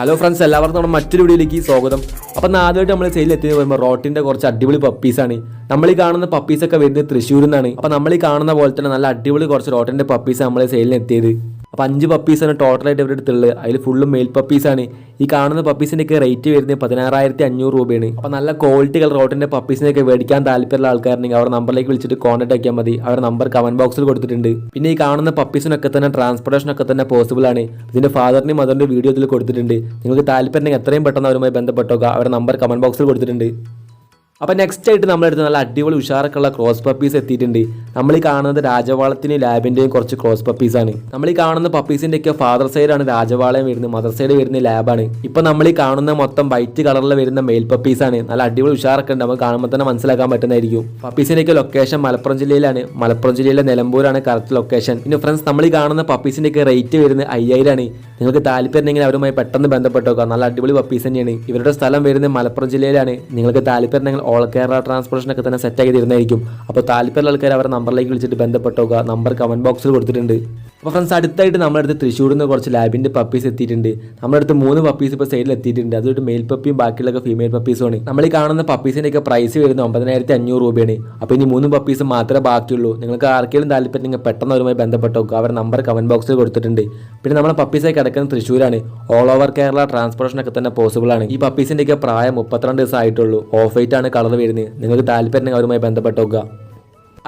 Hello friends, എല്ലാവർക്കും നമ്മുടെ മറ്റൊരു വീഡിയോയിലേക്ക് സ്വാഗതം. അപ്പം ആദ്യമായിട്ട് നമ്മൾ സെയിലെത്തിയെന്ന് പറയുമ്പോൾ റോട്ടിൻ്റെ കുറച്ച് അടിപൊളി പപ്പീസാണ്. നമ്മൾ ഈ കാണുന്ന പപ്പീസൊക്കെ വരുന്നത് തൃശ്ശൂരിൽ നിന്നാണ്. അപ്പോൾ നമ്മൾ ഈ കാണുന്ന പോലെ തന്നെ നല്ല അടിപൊളി കുറച്ച് റോട്ടിൻ്റെ പപ്പീസ് നമ്മൾ സെയിലിന് എത്തിയത്. അപ്പോൾ 5 പപ്പീസാണ് ടോട്ടലായിട്ട് ഇവരുടെ അടുത്തുള്ളത്. അതിൽ ഫുള്ളും മെയിൽ പപ്പീസാണ്. ഈ കാണുന്ന പപ്പീസിൻ്റെയൊക്കെ റേറ്റ് വരുന്നത് 16,500 രൂപയാണ്. അപ്പോൾ നല്ല ക്വാളിറ്റികൾ റോട്ടിൻ്റെ പപ്പീസിനെയൊക്കെ മേടിക്കാൻ താല്പര്യമുള്ള ആൾക്കാരുണ്ടെങ്കിൽ അവരുടെ നമ്പറിലേക്ക് വിളിച്ചിട്ട് കോൺടാക്ട് ആക്കിയാൽ മതി. അവരുടെ നമ്പർ കമൻറ്റ് ബോക്സിൽ കൊടുത്തിട്ടുണ്ട്. പിന്നെ ഈ കാണുന്ന പപ്പീസിനൊക്കെ തന്നെ ട്രാൻസ്പോർട്ടേഷനൊക്കെ തന്നെ പോസിബിൾ ആണ്. ഇതിൻ്റെ ഫാദറിൻ്റെയും മദറിൻ്റെ വീഡിയോ ഇതിൽ കൊടുത്തിട്ടുണ്ട്. നിങ്ങൾക്ക് താല്പര്യം എത്രയും പെട്ടെന്ന് അവരുമായി ബന്ധപ്പെട്ടോക്കുക. അവരുടെ നമ്പർ കമൻറ്റ് ബോക്സിൽ കൊടുത്തിട്ടുണ്ട്. അപ്പോൾ നെക്സ്റ്റ് ആയിട്ട് നമ്മളെടുത്ത് നല്ല അടിപൊളി ഉഷാറൊക്കെയുള്ള ക്രോസ് പപ്പീസ് എത്തിയിട്ടുണ്ട്. നമ്മൾ ഈ കാണുന്നത് രാജവാളത്തിൻ്റെയും ലാബിൻ്റെയും കുറച്ച് ക്രോസ് പപ്പീസാണ്. നമ്മൾ ഈ കാണുന്ന പപ്പീസിൻ്റെയൊക്കെ ഫാദർ സൈഡാണ് രാജവാളയം വരുന്നത്, മദർ സൈഡ് വരുന്ന ലാബാണ്. ഇപ്പോൾ നമ്മൾ ഈ കാണുന്ന മൊത്തം വൈറ്റ് കളറിൽ വരുന്ന മെയിൽ പപ്പീസാണ്. നല്ല അടിപൊളി ഉഷാറൊക്കെ ഉണ്ട്, നമുക്ക് കാണുമ്പോൾ തന്നെ മനസ്സിലാക്കാൻ പറ്റുന്നതായിരിക്കും. പപ്പീസിൻ്റെയൊക്കെ ലൊക്കേഷൻ മലപ്പുറം ജില്ലയിലാണ്. മലപ്പുറം ജില്ലയിലെ നിലമ്പൂരാണ് കറക്റ്റ് ലൊക്കേഷൻ. പിന്നെ ഫ്രണ്ട്സ്, നമ്മൾ ഈ കാണുന്ന പപ്പീസിൻ്റെയൊക്കെ റേറ്റ് വരുന്നത് 5,000 ആണ്. നിങ്ങൾക്ക് താല്പര്യമുണ്ടെങ്കിൽ അവരുമായി പെട്ടെന്ന് ബന്ധപ്പെട്ടോക്കാം. നല്ല അടിപൊളി പപ്പീസ് തന്നെയാണ്. ഇവരുടെ സ്ഥലം വരുന്നത് മലപ്പുറം ജില്ലയിലാണ്. നിങ്ങൾക്ക് താല്പര്യമുണ്ടെങ്കിൽ ഓൾ കേരള ട്രാൻസ്പോർട്ടേഷനൊക്കെ തന്നെ സെറ്റാക്കി തരുന്നതായിരിക്കും. അപ്പോൾ താല്പര്യമുള്ള ആൾക്കാർ അവരുടെ നമ്പറിലേക്ക് വിളിച്ചിട്ട് ബന്ധപ്പെട്ടോക്കുക. നമ്പർ കമൻറ്റ് ബോക്സിൽ കൊടുത്തിട്ടുണ്ട്. അപ്പോൾ ഫ്രണ്ട്സ്, അടുത്തായിട്ട് നമ്മുടെ അടുത്ത് തൃശ്ശൂരിൽ നിന്ന് കുറച്ച് ലാബിൻ്റെ പപ്പീസ് എത്തിയിട്ടുണ്ട്. നമ്മുടെ അടുത്ത് 3 പപ്പീസ് ഇപ്പോൾ സൈഡിൽ എത്തിയിട്ടുണ്ട്. അതൊരു മെയിൽ പപ്പിയും ബാക്കിയുള്ളൊക്കെ ഫീമെയിൽ പപ്പീസുമാണ്. നമ്മൾ ഈ കാണുന്ന പപ്പീസിൻ്റെയൊക്കെ പ്രൈസ് വരുന്നത് 9,500 രൂപയാണ്. അപ്പോൾ ഇനി 3 പപ്പീസ് മാത്രമേ ബാക്കിയുള്ളൂ. നിങ്ങൾക്ക് ആർക്കെങ്കിലും താല്പര്യം പെട്ടെന്ന് അവരുമായി ബന്ധപ്പെട്ടോക്കുക. അവരുടെ നമ്പർ കമൻറ്റ് ബോക്സിൽ കൊടുത്തിട്ടുണ്ട്. പിന്നെ നമ്മുടെ പപ്പീസായി കിടക്കുന്നത് തൃശ്ശൂരാണ്. ഓൾ ഓവർ കേരള ട്രാൻസ്പോർട്ടേഷനൊക്കെ തന്നെ പോസിബിൾ ആണ്. ഈ പപ്പീസിൻ്റെയൊക്കെ പ്രായം 32 ദിവസം ആയിട്ടുള്ളൂ. ഓഫ് വൈറ്റ് ആണ് കളർ വരുന്നത്. നിങ്ങൾക്ക് താല്പര്യം അവരുമായി ബന്ധപ്പെട്ടോക്കുക.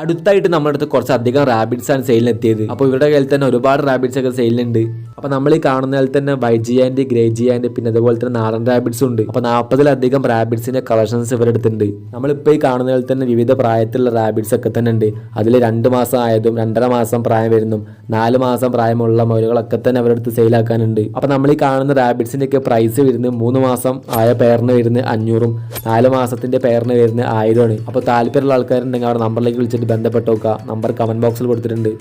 അടുത്തായിട്ട് നമ്മുടെ അടുത്ത് കുറച്ച് അധികം റാബിറ്റ്സ് ആണ് സെയിലിന് എത്തിയത്. അപ്പോൾ ഇവരുടെ കയ്യിൽ തന്നെ ഒരുപാട് റാബിറ്റ്സ് ഒക്കെ സെയിലുണ്ട്. അപ്പോൾ നമ്മൾ ഈ കാണുന്നതിൽ തന്നെ വൈറ്റ് ജിയാൻഡ്, ഗ്രേ ജിയാൻഡ്, പിന്നെ അതുപോലെ തന്നെ നാടൻ റാബിറ്റ്സും ഉണ്ട്. അപ്പോൾ 40-ലധികം റാബിറ്റ്സിന്റെ കളക്ഷൻസ് ഇവരുടെ അടുത്തുണ്ട്. നമ്മളിപ്പോൾ ഈ കാണുന്നതിൽ തന്നെ വിവിധ പ്രായത്തിലുള്ള റാബിറ്റ്സ് ഒക്കെ തന്നെ ഉണ്ട്. അതിൽ 2 മാസം ആയതും 2.5 മാസം പ്രായം വരുന്നതും 4 മാസം പ്രായമുള്ള മുയലുകളൊക്കെ തന്നെ അവരുടെ അടുത്ത് സെയിലാക്കാനുണ്ട്. അപ്പോൾ നമ്മൾ ഈ കാണുന്ന റാബിറ്റ്സിന്റെ ഒക്കെ പ്രൈസ് വരുന്നത് 3 മാസം ആയ പെയറിന് വരുന്നത് 500ഉം 4 മാസത്തിന്റെ പെയറിന് വരുന്നത് 1000 ആണ്. അപ്പോൾ താല്പര്യമുള്ള ആൾക്കാരുണ്ടെങ്കിൽ അവരുടെ നമ്പറിലേക്ക് വിളിച്ചിട്ട് ബന്ധപ്പെട്ട് നോക്കുക. നമ്പർ കമന്റ് ബോക്സിൽ കൊടുത്തിട്ടുണ്ട്.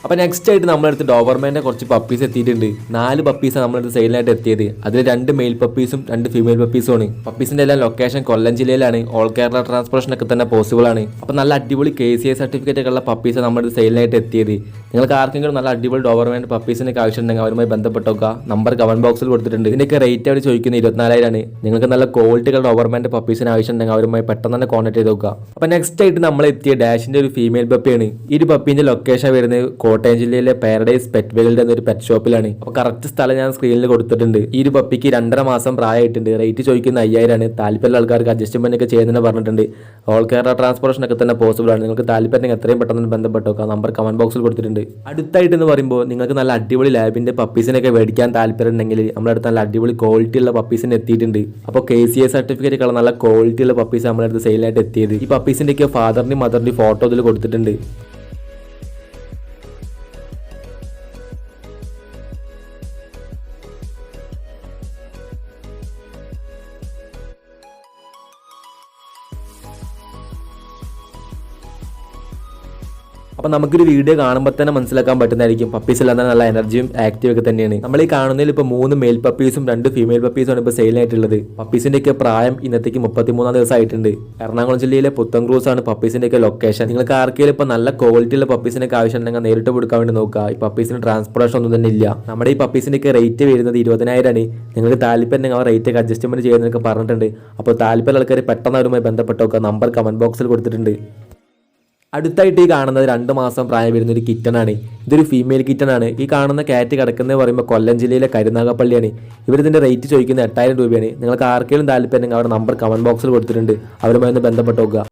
അപ്പോൾ നെക്സ്റ്റ് ആയിട്ട് നമ്മളടുത്ത് ഡോബർമാൻ്റെ കുറച്ച് പപ്പീസ് എത്തിയിട്ടുണ്ട്. 4 പപ്പീസാണ് നമ്മളടുത്ത് സെയിലിനായിട്ട് എത്തിയത്. അതിൽ 2 മെയിൽ പപ്പീസും 2 ഫീമെയിൽ പപ്പീസും ആണ്. പപ്പീസിൻ്റെ എല്ലാം ലൊക്കേഷൻ കൊല്ലം ജില്ലയിലാണ്. ഓൾ കേരള ട്രാൻസ്പോർട്ടേഷനൊക്കെ തന്നെ പോസിബിൾ ആണ്. അപ്പോൾ നല്ല അടിപൊളി KCA സർട്ടിഫിക്കറ്റ് ഒക്കെ ഉള്ള പപ്പീസാണ് നമ്മുടെ സെയിലിനായിട്ട് എത്തിയത്. നിങ്ങൾക്ക് ആർക്കെങ്കിലും നല്ല അടിപൊളി ഡോബർമാൻ്റെ പപ്പീസിനൊക്കെ ആവശ്യമുണ്ടെങ്കിൽ അവരുമായി ബന്ധപ്പെട്ടോക്കുക. നമ്പർ കമന്റ് ബോക്സിൽ കൊടുത്തിട്ടുണ്ട്. ഇതിൻ്റെയൊക്കെ റേറ്റ് അവർ ചോദിക്കുന്നത് 24,000 ആണ്. നിങ്ങൾക്ക് നല്ല ക്വാളിറ്റികൾ ഡോബർമാൻ്റെ പപ്പീസിന് ആവശ്യമുണ്ടെങ്കിൽ അവരുമായി പെട്ടെന്ന് തന്നെ കോൺടാക്ട് ചെയ്ത് നോക്കുക. അപ്പോൾ നെക്സ്റ്റ് ആയിട്ട് നമ്മൾ എത്തിയ ഡാഷിൻ്റെ ഒരു ഫീമെയിൽ പപ്പിയാണ്. ഈ ഒരു പപ്പീൻ്റെ ലൊക്കേഷൻ വരുന്നത് കോട്ടയം ജില്ലയിലെ പാരഡൈസ് പെറ്റ് വേൾഡ് എന്നൊരു പെറ്റ് ഷോപ്പിലാണ്. അപ്പോൾ കറക്റ്റ് സ്ഥലം ഞാൻ സ്ക്രീനിൽ കൊടുത്തിട്ടുണ്ട്. ഈ ഒരു പപ്പിക്ക് 2.5 മാസം പ്രായമായിട്ടുണ്ട്. റേറ്റ് ചോദിക്കുന്ന 5,000 ആണ്. താല്പര്യമുള്ള ആൾക്കാർക്ക് അഡ്ജസ്റ്റ്മെന്റ് ഒക്കെ ചെയ്യുന്നതെന്ന് പറഞ്ഞിട്ടുണ്ട്. ഓൾ കേരള ട്രാൻസ്പോർട്ടേഷൻ ഒക്കെ തന്നെ പോസിബിൾ ആണ്. നിങ്ങൾക്ക് താല്പര്യം എത്രയും പെട്ടെന്ന് ബന്ധപ്പെട്ടോക്കാം. നമ്പർ കമന്റ് ബോക്സിൽ കൊടുത്തിട്ടുണ്ട്. അടുത്തായിട്ട് എന്ന് പറയുമ്പോൾ നിങ്ങൾക്ക് നല്ല അടിപൊളി ലാബിന്റെ പപ്പീസിനൊക്കെ മേടിക്കാൻ താല്പര്യം ഉണ്ടെങ്കിൽ നമ്മുടെ അടുത്ത് നല്ല അടിപൊളി ക്വാളിറ്റി ഉള്ള പപ്പീസിന് എത്തിയിട്ടുണ്ട്. അപ്പോൾ KCA സർട്ടിഫിക്കറ്റ് ഉള്ള നല്ല ക്വാളിറ്റി ഉള്ള പപ്പീസ് നമ്മുടെ അടുത്ത് സെയിലായിട്ട് എത്തിയത്. ഈ പപ്പീസിന്റെ ഒക്കെ ഫാദറിന്റെയും മദറിന്റെയും ഫോട്ടോ ഇതിൽ കൊടുത്തിട്ടുണ്ട്. അപ്പോൾ നമുക്കൊരു വീഡിയോ കാണുമ്പോൾ തന്നെ മനസ്സിലാക്കാൻ പറ്റുന്നതായിരിക്കും പപ്പീസ് എല്ലാം നല്ല എനർജിയും ആക്റ്റീവ് ഒക്കെ തന്നെയാണ്. നമ്മൾ ഈ കാണുന്നതിൽ ഇപ്പോൾ 3 മെയിൽ പപ്പീസും 2 ഫീമെയിൽ പപ്പീസുമാണ് ഇപ്പോൾ സെയിലായിട്ടുള്ളത്. പപ്പീസിൻ്റെയൊക്കെ പ്രായം ഇന്നത്തേക്ക് 33 ദിവസം ആയിട്ടുണ്ട്. എറണാകുളം ജില്ലയിലെ പുത്തൻക്രൂസ് ആണ് പപ്പീസിൻ്റെയൊക്കെ ലൊക്കേഷൻ. നിങ്ങൾക്ക് ആർക്കെങ്കിലും ഇപ്പോൾ നല്ല ക്വാളിറ്റിയുള്ള പപ്പീസിനൊക്കെ ആവശ്യമുണ്ടെങ്കിൽ നേരിട്ട് കൊടുക്കാൻ വേണ്ടി നോക്കുക. ഈ പപ്പീസിന് ട്രാൻസ്പോർട്ടേഷൻ ഒന്നും തന്നെ ഇല്ല. നമ്മുടെ ഈ പപ്പീസിൻ്റെയൊക്കെ റേറ്റ് വരുന്നത് 20,000 ആണ്. നിങ്ങൾക്ക് താല്പര്യം ആ റേറ്റ് ഒക്കെ അഡ്ജസ്റ്റ്മെന്റ് ചെയ്യുന്നതൊക്കെ പറഞ്ഞിട്ടുണ്ട്. അപ്പോൾ താല്പര്യമുള്ള ആൾക്കാർ പെട്ടെന്ന് അവരുമായി ബന്ധപ്പെട്ട് നോക്കുക. നമ്പർ കമന്റ് ബോക്സിൽ കൊടുത്തിട്ടുണ്ട്. അടുത്തായിട്ട് ഈ കാണുന്നത് 2 മാസം പ്രായം വരുന്ന ഒരു കിറ്റനാണ്. ഇതൊരു ഫീമെയിൽ കിറ്റനാണ്. ഈ കാണുന്ന കാറ്റ് കിടക്കുന്നത് പറയുമ്പോൾ കൊല്ലം ജില്ലയിലെ കരുനാഗപ്പള്ളിയാണ്. ഇവരിതിൻ്റെ റേറ്റ് ചോദിക്കുന്നത് 8,000 രൂപയാണ്. നിങ്ങൾക്ക് ആർക്കെങ്കിലും താല്പര്യം അവരുടെ നമ്പർ കമന്റ് ബോക്സിൽ കൊടുത്തിട്ടുണ്ട്. അവരുമായി ഒന്ന് ബന്ധപ്പെട്ട് നോക്കുക.